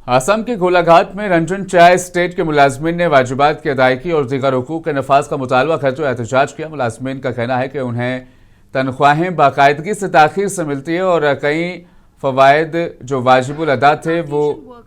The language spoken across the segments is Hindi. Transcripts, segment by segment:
असम के गोलाघाट में रंजन चाय स्टेट के मुलाजमीन ने वाजिबात की अदायगी और दीगर हुकूक के नफाज का मुतालबा करते हुए एहतजाज किया। मुलाजमीन का कहना है कि उन्हें तनख्वाहें बाकायदगी से ताखीर से मिलती है और कई फवायद जो वाजिबुल अदा थे वो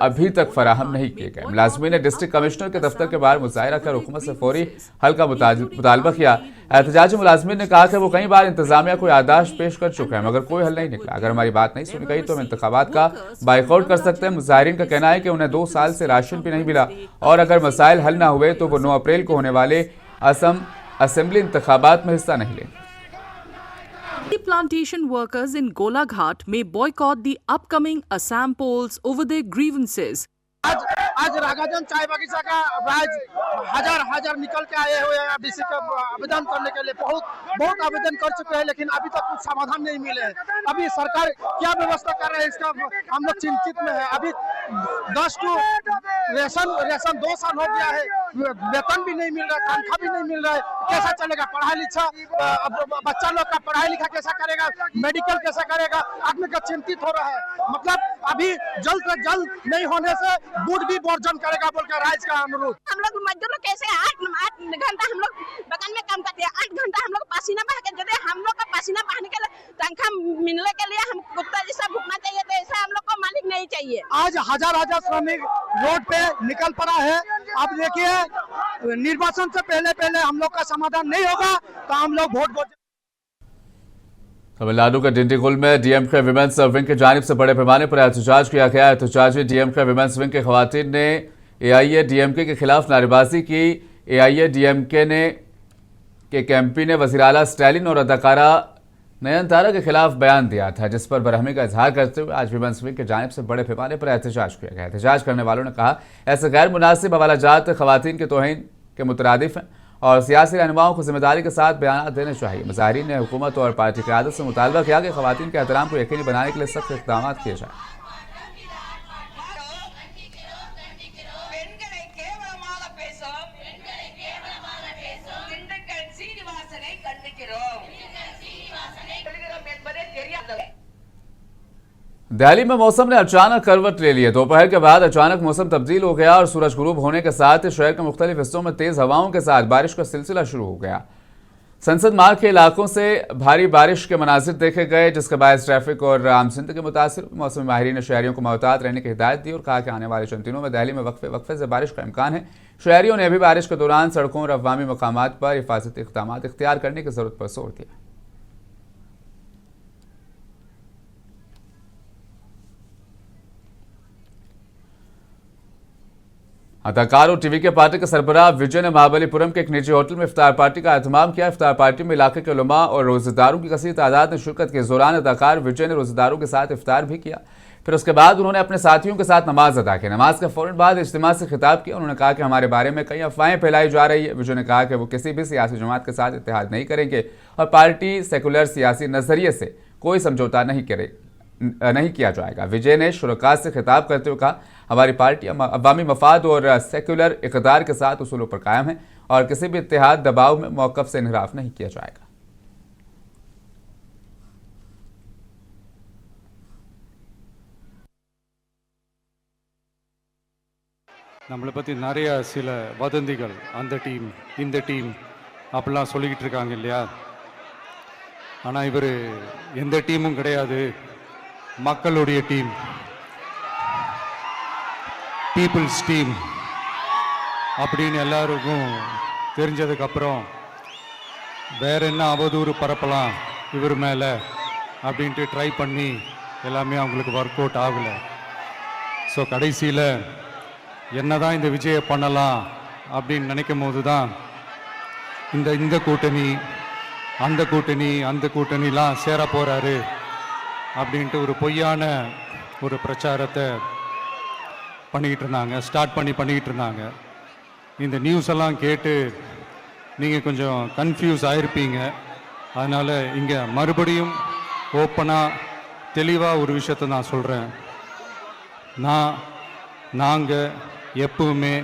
अभी तक फराहम नहीं किए गए। मुलाजमीन ने डिस्ट्रिक्ट कमिश्नर के दफ्तर के बाहर मुजाहरा कर हुकूमत से फौरी हल का मुतालबा किया। एहतजाजी मुलाजमीन ने कहा कि वो कई बार इंतजामिया को यादाश पेश कर चुके हैं मगर कोई हल नहीं निकला। अगर हमारी बात नहीं सुनी गई तो हम इंतखाबात का बाइकआउट कर सकते हैं। मुजाहिरीन का कहना है कि उन्हें 2 साल से राशन भी नहीं मिला और अगर मसाइल हल ना हुए तो वो 9 अप्रैल को होने वाले असम असेंबली इंतखाबात में हिस्सा नहीं लेंगे। The plantation workers in Golaghat may boycott the upcoming Assam polls over their grievances. आज रागाजन चाय बगीचा का राज हजार निकल के आए हुए हैं डीसी का आवेदन करने के लिए। बहुत आवेदन कर चुके हैं लेकिन अभी तक कुछ समाधान नहीं मिले हैं। अभी सरकार क्या व्यवस्था कर रहे हैं इसका हम लोग चिंतित में है। अभी 10 टू रेशन 2 साल हो गया है, वेतन भी नहीं मिल रहा, तनख्वाह भी नहीं मिल रहा है। कैसा चलेगा पढ़ाई लिखा, बच्चा लोग का पढ़ाई लिखा कैसा करेगा, मेडिकल कैसा करेगा, आदमी का चिंतित हो रहा है। मतलब अभी जल्द से जल्द नहीं होने से बूट भी वर्जन करेगा बोलकर राइज का अनुरोध। हम लोग मजदूर कैसे 8 घंटा हम लोग बगान में काम करते हैं, 8 घंटा हम लोग पसीना बहा के देते हैं। हम लोग का पसीना बहाने के लिए तनख्वाह मिलने के लिए हम कुत्ता जैसा भुगतना चाहिए, तो ऐसा हम लोग को मालिक नहीं चाहिए। आज हजार श्रमिक रोड पे निकल पड़ा है। अब देखिए निर्वाचन से पहले हम लोग का समाधान नहीं होगा तो हम लोग वोट तमिलनाडु के डिंडीगुल में डीएमके विमेंस विंग की जानिब से बड़े पैमाने पर एहतजाज किया गया। एहतजाजी डीएमके विमेंस विंग के खवातीन ने एआईएडीएमके के खिलाफ नारेबाजी की। एआईएडीएमके के एमपी ने वज़ीर आला स्टैलिन और अदाकारा नयनतारा के खिलाफ बयान दिया था जिस पर बरहमी का इजहार करते हुए आज विमेंस विंग की जानिब से बड़े पैमाने पर एहतजाज किया गया। एहतजाज करने वालों ने कहा ऐसे गैर मुनासिब हवालाजात खवातीन के तौहीन के मुतरादिफ हैं और सियासी रहनुमाओं को जिम्मेदारी के साथ बयान देने चाहिए। मुजाहिरीन ने हुकूमत और पार्टी क़यादत से मुतालबा किया कि खवातीन के एहतराम को यकीनी बनाने के लिए सख्त इक़दाम किए जाए। दिल्ली में मौसम ने अचानक करवट ले ली है। दोपहर के बाद अचानक मौसम तब्दील हो गया और सूरज गुरूब होने के साथ शहर के मुख्तलिफ हिस्सों में तेज हवाओं के साथ बारिश का सिलसिला शुरू हो गया। संसद मार्ग के इलाकों से भारी बारिश के मनाजिर देखे गए जिसके बायस ट्रैफिक और आम जिंदगी मुतासिर। मौसम माहिरीन ने शहरियों को मोहतात रहने की हिदायत दी और कहा कि आने वाले चंद दिनों में दिल्ली में वक्फे से बारिश का इम्कान है। शहरियों ने भी बारिश के दौरान सड़कों और अवामी मकामात पर हिफाजती इक़दाम इख्तियार करने की जरूरत पर जोर दिया। अदाकार और टीवी के पार्टी के सरबराह विजय ने महाबलीपुरम के एक निजी होटल में इफ्तार पार्टी का एहतमाम किया। इफ्तार पार्टी में इलाके के उलमा और रोजेदारों की कसीर तादाद ने शिरकत की। इस दौरान अदाकार विजय ने रोजेदारों के साथ इफ्तार भी किया। फिर उसके बाद उन्होंने अपने साथियों के साथ नमाज अदा की। नमाज के फौरन बाद इज्तिमा से खिताब किया। उन्होंने कहा कि हमारे बारे में कई अफवाहें फैलाई जा रही है। विजय ने कहा कि वो किसी भी सियासी जमात के साथ इत्तेहाद नहीं करेंगे और पार्टी सेकुलर सियासी नजरिए से कोई समझौता नहीं किया जाएगा। विजय ने शुरका से खिताब करते हुए कहा हमारी पार्टी अवामी मफाद और सेकुलर इक़दार के साथ उसूलों पर कायम है और किसी भी इत्तेहाद दबाव में मौक़िफ़ से इन्हिराफ नहीं किया जाएगा। நம்மளை பற்றி நிறைய சில வதந்திகள் அந்த டீம் இந்த டீம் அப்படிலாம் சொல்லிக்கிட்டு இருக்காங்க இல்லையா? ஆனால் இவர் எந்த டீமும் கிடையாது, மக்களுடைய டீம், பீப்புள்ஸ் டீம் அப்படின்னு எல்லாருக்கும் தெரிஞ்சதுக்கப்புறம் வேற என்ன அவதூறு பரப்பலாம் இவர் மேலே அப்படின்ட்டு ட்ரை பண்ணி எல்லாமே அவங்களுக்கு ஒர்க் அவுட் ஆகலை. ஸோ கடைசியில் என்ன தான் இந்த விஜயை பண்ணலாம் அப்படின்னு நினைக்கும் போது தான் இந்த கூட்டணி அந்த கூட்டணிலாம் சேர போகிறாரு அப்படின்ட்டு ஒரு பொய்யான ஒரு பிரச்சாரத்தை பண்ணிக்கிட்டு இருந்தாங்க. இந்த நியூஸ் எல்லாம் கேட்டு நீங்கள் கொஞ்சம் கன்ஃபியூஸ் ஆகிருப்பீங்க. அதனால் இங்கே மறுபடியும் ஓப்பனாக தெளிவாக ஒரு விஷயத்தை நான் சொல்கிறேன். நாங்கள் எப்பவுமே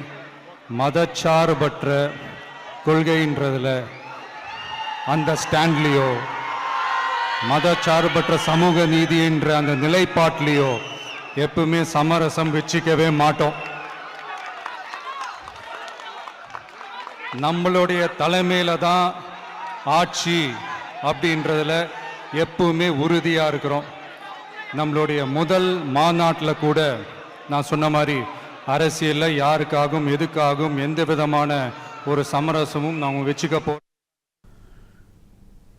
மதச்சார்பற்ற கொள்கைன்றதில் அந்த ஸ்டாண்ட்லேயோ மதச்சார்பற்ற சமூக நீதி என்ற அந்த நிலைப்பாட்டிலேயோ எப்பவுமே சமரசம் வச்சுக்கவே மாட்டோம். நம்மளுடைய தலைமையில தான் ஆட்சி அப்படின்றதுல எப்பவுமே உறுதியா இருக்கிறோம். நம்மளுடைய முதல் மாநாட்டில் கூட நான் சொன்ன மாதிரி அரசியலில் யாருக்காகவும் எதுக்காகவும் எந்த விதமான ஒரு சமரசமும் நாம் வச்சுக்க போகிறோம்.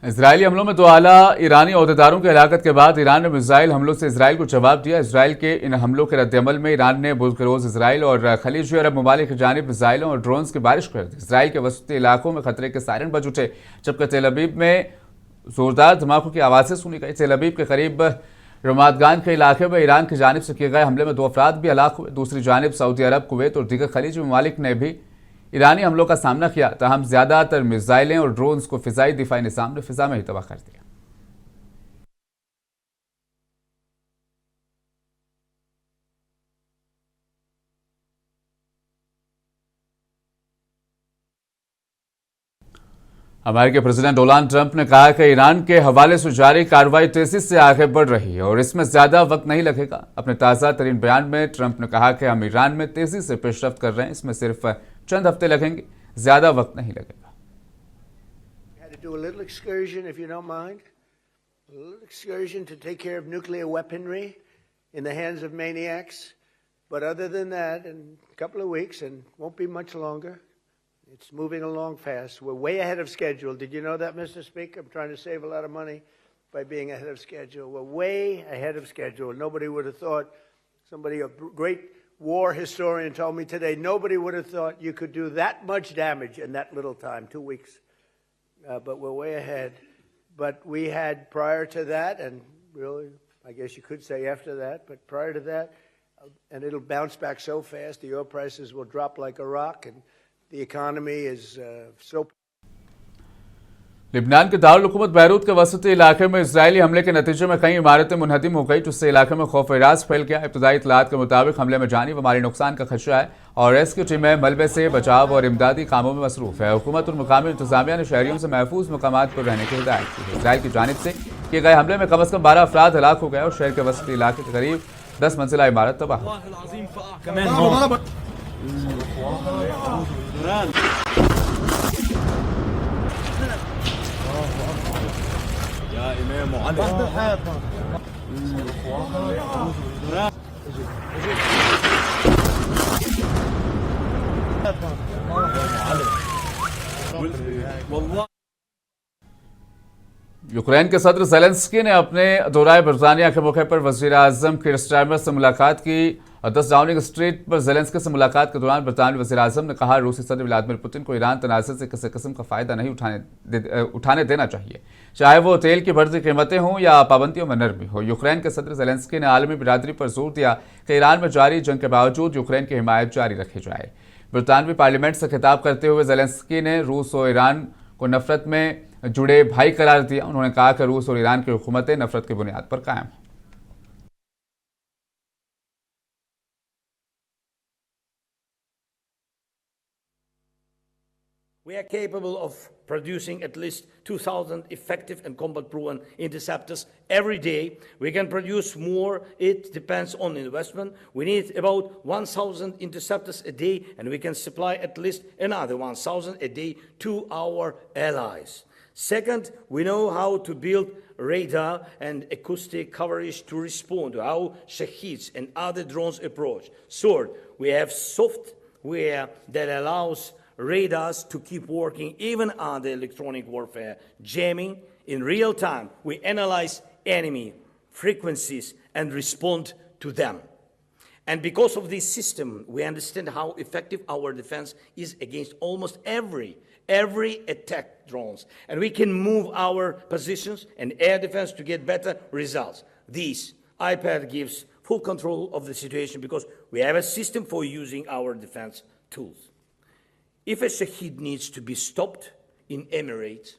इजरायली हमलों में तो आला ईरानी अहदेदारों की हलाकत के बाद ईरान ने मिसाइल हमलों से इसराइल को जवाब दिया। इसराइल के इन हमलों के रद्दअमल में ईरान ने बुध के रोज़ इसराइल और खलीजी अरब ममालिक की जानिब मिसाइलों और ड्रोन्स की बारिश कर दी। इसराइल के वसती इलाकों में खतरे के सायरन बज उठे, जबकि तेल अवीव में जोरदार धमाकों की आवाज़ें सुनी गई। तेल अवीव के करीब रमादगान के इलाके में ईरान की जानिब से किए गए हमले में 2 अफराद भी हलाक हुए। दूसरी जानिब सऊदी अरब, कुवैत और दीगर खलीजी ममालिक ने भी ईरानी हमलों का सामना किया, तहम ज्यादातर मिसाइलें और ड्रोन्स को फिजाई दिफाई निज़ाम ने फिजा में ही तबाह कर दिया। अमेरिकी प्रेसिडेंट डोनाल्ड ट्रंप ने कहा कि ईरान के हवाले से जारी कार्रवाई तेजी से आगे बढ़ रही है और इसमें ज्यादा वक्त नहीं लगेगा। अपने ताज़ा तरीन बयान में ट्रंप ने कहा कि हम ईरान में तेजी से पेशरफ्त कर रहे हैं, इसमें सिर्फ चंद हफ्ते लगेंगे, ज्यादा वक्त नहीं लगेगा। Had to do a little excursion, if you don't mind, a little excursion to take care of nuclear weaponry in the hands of maniacs. But other than that, in a couple of weeks, and won't be much longer, it's moving along fast. We're way ahead of schedule. Did you know that, Mr. Speaker? I'm trying to save a lot of money by being ahead of schedule. We're way ahead of schedule. Nobody would have thought, somebody, a great war historian told me today, nobody would have thought you could do that much damage in that little time, 2 weeks. But we're way ahead. But we had prior to that, and really, I guess you could say after that, but prior to that, and it'll bounce back so fast, the oil prices will drop like a rock, and the economy is so. Lebanon के दारुल हुकूमत बैरूत के वसती इलाके में इजरायली हमले के नतीजे में कई इमारतें मुनहदिम हो गई, जिससे इलाके में खौफ इराज फैल गया। इब्तदाई इतलात के मुताबिक हमले में जानी व माली नुकसान का खदशा है और रेस्क्यू टीमें मलबे से बचाव और इमदादी कामों में मसरूफ है। हुकूमत और मुकामी इंतजामिया ने शहरियों से महफूज मकामात पर रहने की हिदायत की है। इसराइल की जानिब से किए गए हमले में कम अज कम 12 अफराद हलाक हो गए और शहर के वसती इलाके के करीब 10 मंजिला इमारत तबाह हो गई। यूक्रेन के सदर ज़ेलेंस्की ने अपने दौराए बरतानिया के मौके पर वज़ीर आज़म कीर स्टारमर से मुलाकात की। 10 डाउनिंग स्ट्रीट पर ज़ेलेंस्की से मुलाकात के दौरान बरतानवी वज़ीर आज़म ने कहा, रूसी सदर व्लादिमीर पुतिन को ईरान तनाज़े से किसी किस्म का फ़ायदा नहीं उठाने देना चाहिए, चाहे वो तेल की बढ़ती कीमतें हों या पाबंदियों में नरमी हो। यूक्रेन के सदर ज़ेलेंस्की ने आलमी बिरादरी पर जोर दिया कि ईरान में जारी जंग के बावजूद यूक्रेन की हिमायत जारी रखी जाए। बरतानवी पार्लियामेंट से खिताब करते हुए ज़ेलेंस्की ने रूस और ईरान को नफरत में जुड़े भाई करार दिया। उन्होंने कहा कि रूस और ईरान की हुकूमतें नफरत की बुनियाद पर कायम हैं। We are capable of producing at least 2,000 effective and combat-proven interceptors every day. We can produce more. It depends on investment. We need about 1,000 interceptors a day, and we can supply at least another 1,000 a day to our allies. Second, we know how to build radar and acoustic coverage to respond to how Shaheeds and other drones approach. Third, we have software that allows radars to keep working even under electronic warfare, jamming in real time. We analyze enemy frequencies and respond to them. And because of this system, we understand how effective our defense is against almost every attack drones. And we can move our positions and air defense to get better results. This iPad gives full control of the situation because we have a system for using our defense tools. If a Shaheed needs to be stopped in Emirates,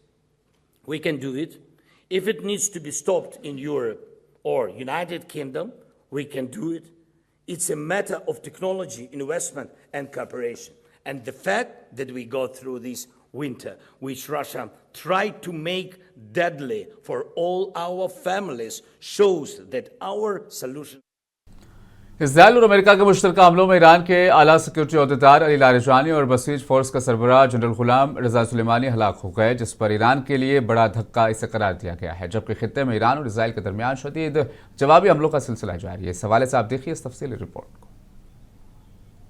we can do it. If it needs to be stopped in Europe or United Kingdom, we can do it. It's a matter of technology, investment, and cooperation. And the fact that we go through this winter, which Russia tried to make deadly for all our families, shows that our solution. Israel और अमेरिका के मुश्तरका हमलों में ईरान के आला सिक्योरिटी अहदेदार अली लारिजानी और बसीज फोर्स का सरबराह जनरल गुलाम रजा सुलेमानी हलाक हो गए, जिस पर ईरान के लिए बड़ा धक्का इसे करार दिया गया है, जबकि खित्ते में ईरान और इसराइल के दरमियान शदीद जवाबी हमलों का सिलसिला जारी है। इस हवाले से आप देखिए इस तफसीली रिपोर्ट को।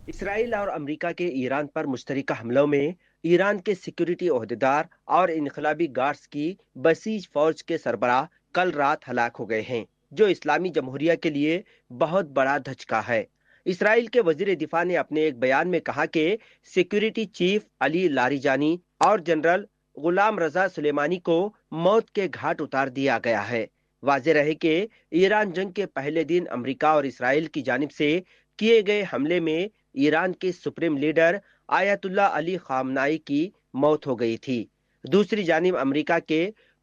इसराइल और अमेरिका के ईरान पर मुश्तरका हमलों में ईरान के सिक्योरिटी ओहदेदार और इनकलाबी गार्ड्स की बसीज फौज के सरबराह कल रात हलाक हो गए हैं, जो इस्लामी जमहूरिया के लिए बहुत बड़ा धचका है। इसराइल के वजीर दिफा ने अपने एक बयान में कहा कि सिक्योरिटी चीफ अली लारिजानी और जनरल गुलाम रजा सुलेमानी को मौत के घाट उतार दिया गया है। वाज़ेह रहे कि ईरान जंग के पहले दिन अमेरिका और इसराइल की जानिब से किए गए हमले में ईरान के सुप्रीम लीडर आयतुल्लाह अली खामनाई की मौत हो गई थी। दूसरी जानिब अमेरिका के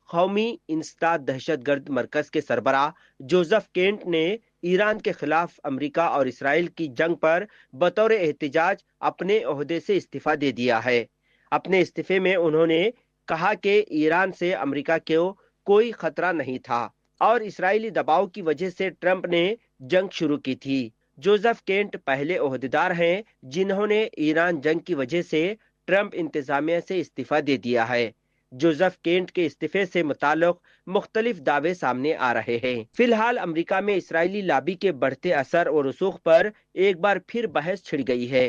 कौमी इंसदाद दहशतगर्द मरकज के सरबराह जोसेफ केंट ने ईरान के खिलाफ अमेरिका और इसराइल की जंग पर बतौर एहतजाज अपने ओहदे से इस्तीफा दे दिया है। अपने इस्तीफे में उन्होंने कहा कि ईरान से अमेरिका को कोई खतरा नहीं था और इसराइली दबाव की वजह से ट्रंप ने जंग शुरू की थी। जोसेफ केंट पहले ओहदेदार हैं जिन्होंने ईरान जंग की वजह से ट्रंप इंतजामिया से इस्तीफा दे दिया है। जोसेफ केंट के इस्तीफे से मुताल्लिक मुख्तलिफ दावे सामने आ रहे हैं। फिलहाल अमेरिका में इसराइली लॉबी के बढ़ते असर और रसूख पर एक बार फिर बहस छिड़ गई है।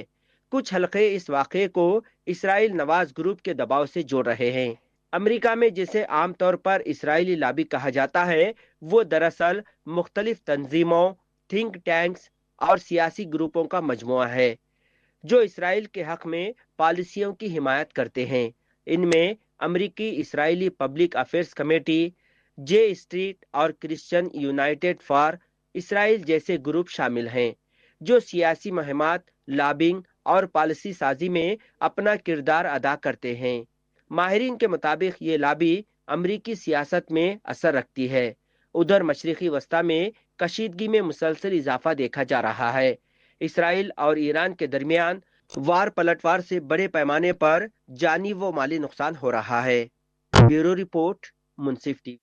कुछ हलके इस वाक़े को इसराइल नवाज ग्रुप के दबाव से जोड़ रहे हैं। अमेरिका में जिसे आमतौर पर इसराइली लॉबी कहा जाता है, वो दरअसल मुख्तलिफ तंजीमों, थिंक टैंक्स और सियासी ग्रुपों का मजमुआ है जो इसराइल के हक में पॉलिसियों की हिमायत करते हैं। इनमें अमेरिकी इसराइली पब्लिक अफेयर्स कमेटी, जे स्ट्रीट और क्रिश्चियन यूनाइटेड फॉर इसराइल जैसे ग्रुप शामिल हैं, जो सियासी मुहिमात, लॉबिंग और पॉलिसी साजी में अपना किरदार अदा करते हैं। माहिरीन के मुताबिक ये लॉबी अमेरिकी सियासत में असर रखती है। उधर मशरिकी वस्ता में कशीदगी में मुसलसल इजाफा देखा जा रहा है। इसराइल और ईरान के दरमियान वार पलटवार से बड़े पैमाने पर जानी व माली नुकसान हो रहा है। ब्यूरो रिपोर्ट, मुंसिफ टीवी।